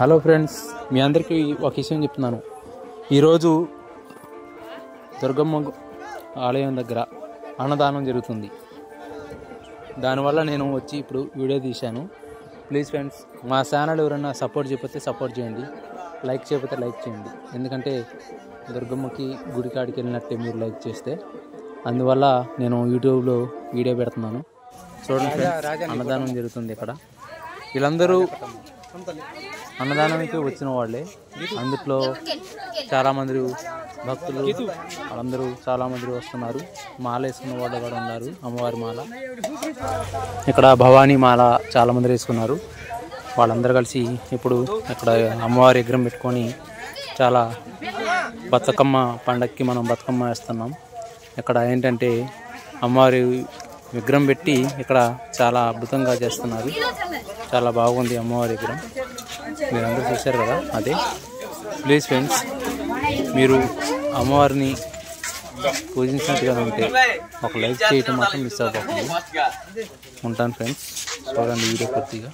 Hello friends, మీ అందరికీ ఒక విషయం చెప్తున్నాను. ఈరోజు దుర్గమ్మ ఆలయం దగ్గర అన్నదానం జరుగుతుంది. దానివల్ల నేను వచ్చి ఇప్పుడు వీడియో తీశాను. ప్లీజ్ ఫ్రెండ్స్, మా ఛానల్ ఎవరైనా సపోర్ట్ చేయకపోతే సపోర్ట్ చేయండి, లైక్ చేయకపోతే లైక్ చేయండి. ఎందుకంటే దుర్గమ్మకి గుడి కాడికి వెళ్ళినట్టే మీరు లైక్ చేస్తే. అందువల్ల నేను యూట్యూబ్లో వీడియో పెడుతున్నాను. చూడండి ఫ్రెండ్స్, అన్నదానం జరుగుతుంది ఇక్కడ. వీళ్ళందరూ అన్నదానానికి వచ్చిన వాళ్ళే. అందుట్లో చాలామంది భక్తులు వాళ్ళందరూ చాలామంది వస్తున్నారు. మాల వేసుకున్న వాళ్ళు కూడా ఉన్నారు, అమ్మవారి మాల. ఇక్కడ భవానీ మాల చాలామంది వేసుకున్నారు. వాళ్ళందరూ కలిసి ఇప్పుడు ఇక్కడ అమ్మవారి విగ్రహం పెట్టుకొని చాలా బతుకమ్మ పండక్కి మనం బతుకమ్మ వేస్తున్నాం. ఇక్కడ ఏంటంటే అమ్మవారి విగ్రహం పెట్టి ఇక్కడ చాలా అద్భుతంగా చేస్తున్నారు. చాలా బాగుంది అమ్మవారి విగ్రహం, మీరందరూ చూశారు కదా. అదే ప్లీజ్ ఫ్రెండ్స్, మీరు అమ్మవారిని పూజించినట్టుగా ఉంటే ఒక లైక్ చేయటం మాత్రం మిస్ అవ్వకండి. ఉంటాను ఫ్రెండ్స్, చూడండి వీడియో పూర్తిగా.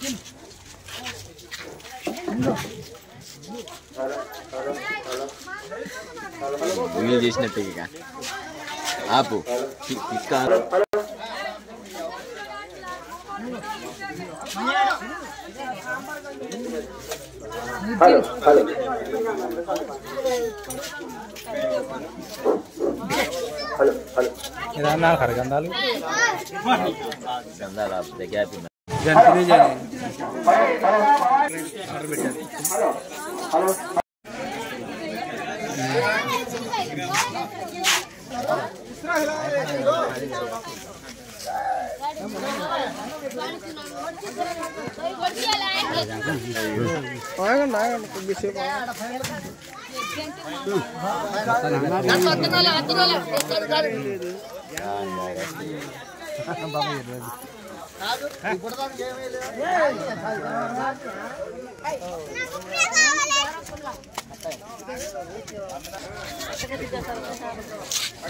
చేసినట్టు ఆపు గంధాలు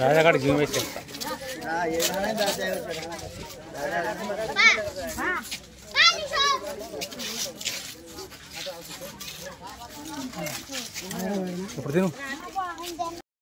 రాజాగాడు జీవం వేసేస్తా. ఇప్పుడు తిను.